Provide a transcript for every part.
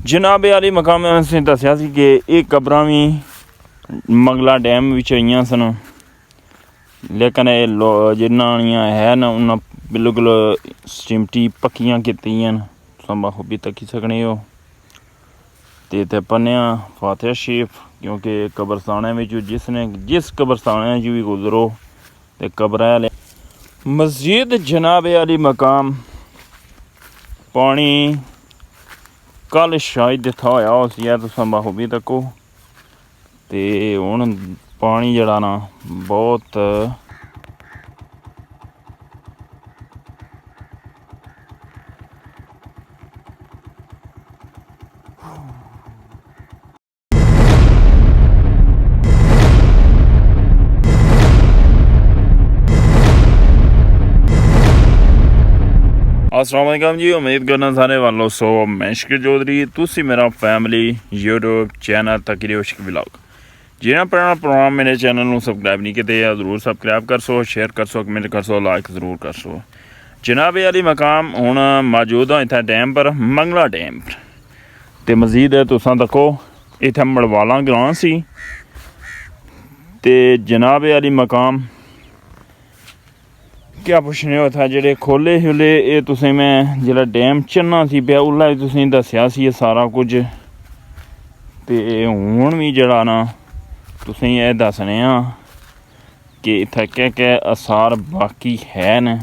जनाब वाली मकाम असें दस्सिया सी कि ये कबरां भी मंगला डैम विच आईयां सन, लेकिन जिन्नियां है न उन्हां बिल्कुल सिमटी पक्कियां कीतियां न। तुसां बखूबी तक्की सकने हो। ते इत्थै पढ़नेआं फातिहा शरीफ, क्योंकि कब्रस्तानें विच जिस कब्रस्तान च भी गुजरो ते कब्र आह्ले मस्जिद जनाब वाली मकाम पानी कल शायद इत्थै होया उसी है, तुसां बखूबी तक्को। ते हुण पानी जेह्ड़ा ना बहुत अस्सलाम वालेकुम जी, उम्मीद करना सारे वालों सो मैं शकील चौधरी, तुसी मेरा फैमिली यूट्यूब चैनल तकरीर व्लॉग जिन्हें अपना प्रोग्राम मेरे चैनल में सबसक्राइब नहीं किए जरूर सबसक्राइब कर सो, शेयर कर सो, कमेंट कर सो, लाइक जरूर कर सो। जनाब वाली मकाम हुण मौजूद हाँ इत्थै डैम पर, मंगला डैम पर। ते मजीद है तुसां तक्को इत्थै मड़वाला ग्रां सी ते जनाब वाली मकाम क्या पुछने हो इत्थै जेह्ड़े खोले शुले ये तुसें मैं जेल्लै डैम चढ़ना सी पिया उसलै बी तुसेंगी दस्सेआ सी एह् सारा कुछ। ते हुण भी जेह्ड़ा ना तुसेंगी एह् दस्सने आं कि इत्थै क्या क्या आसार बाकी है न।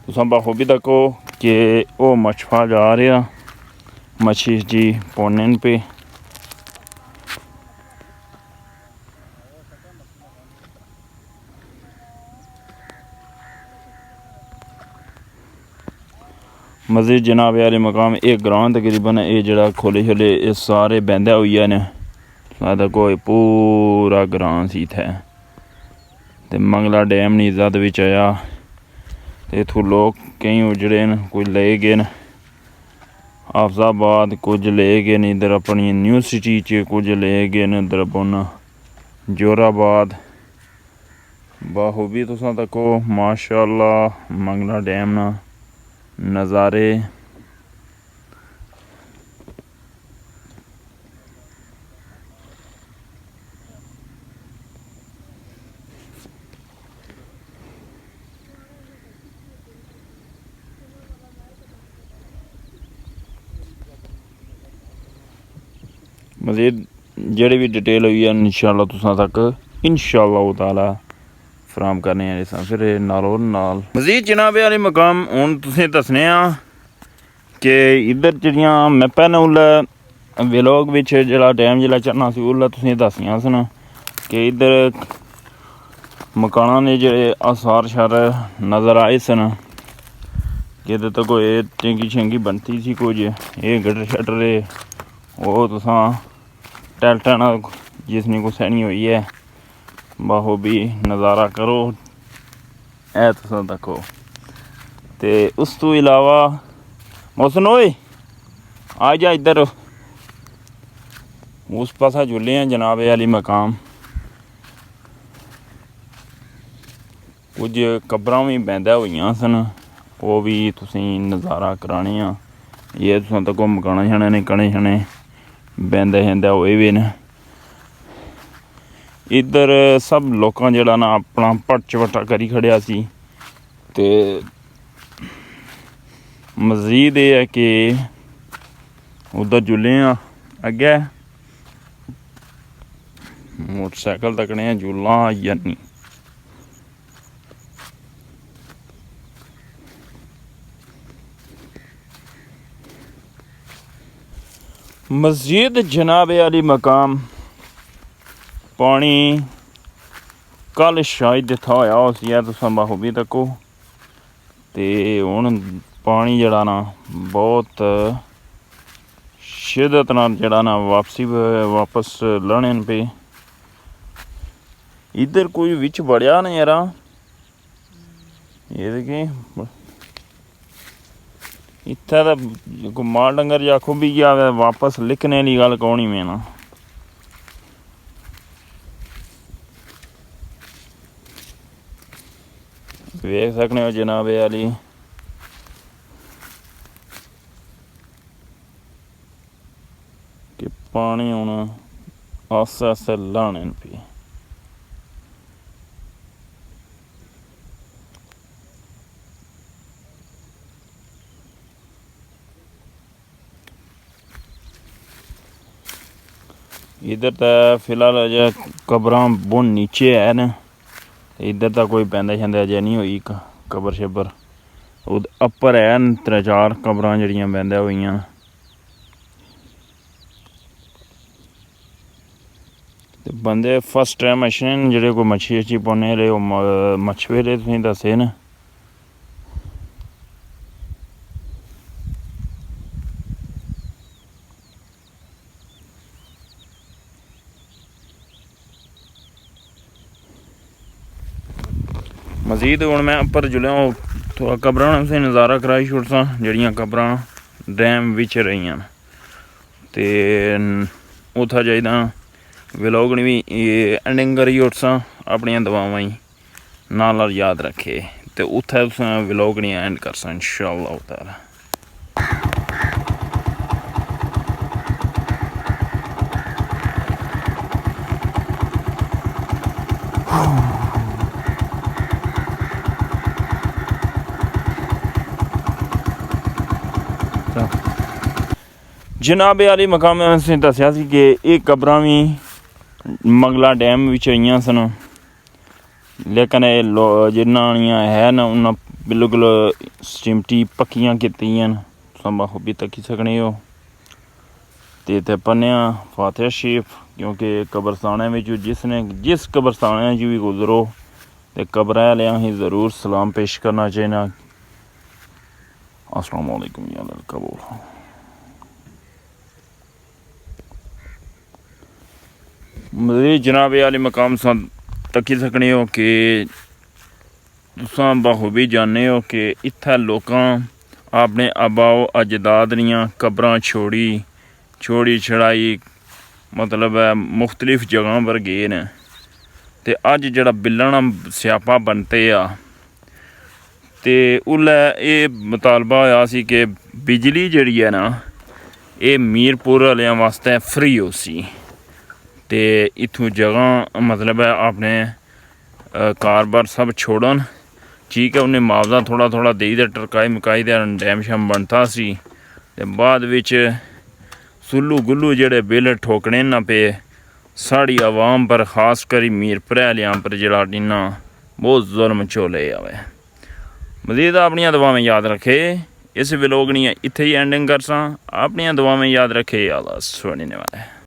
तुसां बखूबी तक्को कि ओह् मछुआ जा रेहा मच्छी जी पौने पे। मस्जिद जनाब वाले मकाम एक ग्रां तकरीबन ये जड़ा खोले छोले ये सारे बंदे होई गए न। कोई पूरा ग्रां सी इत्थै ते मंगला डैम नी जद बिच आया ते इत्थूं लोग केईं उजड़े न, कोई ले गए न हाफजाबाद, कुछ ले गए न इधर अपनी न्यू सिटी च, कुछ ले गए न इधर अपना जोराबाद। बाखूबी तुसां तक्को माशाअल्लाह मंगला डैम ना नज़ारे। मजीद जेह्ड़ी भी डिटेल हुई है इंशाअल्लाह तुसां तक इंशाअल्लाह ताला फराहम करने आं। फिर नालों नाल मजीद जनाब वाली मकाम हुण तुसें दस्सने आं कि इधर जेह्ड़ियां मैं पैह्लें उसलै व्लॉग बिच जेह्ड़ा डैम जेल्लै चढ़ना सी उसलै तुसेंगी दस्सियां सन कि इधर मकानां ने जेह्ड़े आसार शार नज़र आए सन कि इधर तो कोई टेंगी शेंगी बनती सी कुछ एह् गटर शटर ओह् तुसां टैल्टां ना जिसनी कुसै नहीं होई है बाखूबी नज़ारा करो ऐ तुसां तक्को। ते उस तो इलावा मौसन होए आ जा इधर उस पासा जुले हैं जनाब वाली मकाम। कुछ कब्रां भी बैंदा होइयां सन ओह् भी तुसेंगी नज़ारा कराने आं। ये तुसां तक्को मकाना छाने ने कने शने बैंदे शैंदे होए बी न। इधर सब लोकां जेह्ड़ा ना अपना भट चवट्टा करी खड़ेआ सी। ते मजीद एह् है कि उद्धर जुले आं अग्गै मोटरसाइकल तकने आं जुल्लां आई जानी। मस्जिद जनाब वाली मकाम पानी कल शायद इत्थै होया उसी है, तुसां बखूबी तक्को। ते हुण पानी जेह्ड़ा ना बहुत शिद्दत नाल जेह्ड़ा ना वापस लाने न पे। इधर कोई विच बड़ेआ ना यारा एह् कि इत्थै तो माल डंगर आखो भी जावे वापस लिखने आह्ली गल्ल कौन ही में ना। वेख सकने हो जनाब अली कि पानी हूँ आस्ते आस्ते लाने पे इधर तो फिलहाल अजय कबरां बहुत नीचे है न इधर तो कोई पैंदा शैंदा अजय नहीं हुई कबर शबर अपर है 3-4 कबरां जड़ियां पैंदा हुई बंदे फर्स्ट टाइम अच्छे न जेह्ड़े कोई मच्छी अच्छी पाने आह्ले मछुआरे तुसेंगी दस्से न मजीद हूँ मैं उपर जुल्लै थोड़ा कबरां तुसें नज़ारा कराई छुड़सां जड़ियां कबरां डैम बिच रहियां ते उत्थै जाइदा व्लॉग भी एंडिंग करी उड़सां अपनियां दुआवां ही नाल याद रखे ते उत्थै तुसें व्लॉग नहीं एंड करसां इंशाअल्लाह ताला जनाब आली मकाम असें दस्सेआ सी कि ये कबरां भी मंगला डैम विच आईयां सन लेकिन जिन्नियां है न उन्हां बिल्कुल सिमटी पक्कियां कीतियां न तुस बखूबी तक्की सकने हो ते पढ़नेआं फातिहा शरीफ क्योंकि कब्रस्तानै विच जिस कब्रस्तानै च भी गुजरो ते कब्रै आह्लें असें ज़रूर सलाम पेश करना चाहिदा अस्सलाम वालेकुम या अल कबूर मज़ीद जनाब आली मकाम तक्की सकने हो कि तुसां बखूबी जानने हो कि इत्थै लोकां अपने आबाओ अजदाद दियां कबरां छोड़ी छड़ाई मतलब मुख्तलिफ जगह पर गए न ते अज जेह्ड़ा बिल्लना स्यापा बनते आ ते उल्लै एह् मुतालबा होया सी कि बिजली जेह्ड़ी है ना एह् मीरपुर आह्लें वास्ते फ्री हो सी ते इत्थूं जगह मतलब है अपने कार-बार सब छोड़न ठीक है उन्हें मुआवजा थोड़ा थोड़ा देई दे टरकाई मकाई दे डैम शैम बनता सी ते बाद विच सुल्लू गुल्लू जेह्ड़े बिल ठोकने ना पे साड़ी आवाम पर खास करी मीरपुर आह्लें पर जेह्ड़ा इन्ना बहुत जुल्म झोले आवे मज़ीद अपनियां दुआवां याद रखे इस व्लॉग नी इत्थे ही एंडिंग करसां अपनियां दुआवां याद रखे अल्लाह सुनने वाले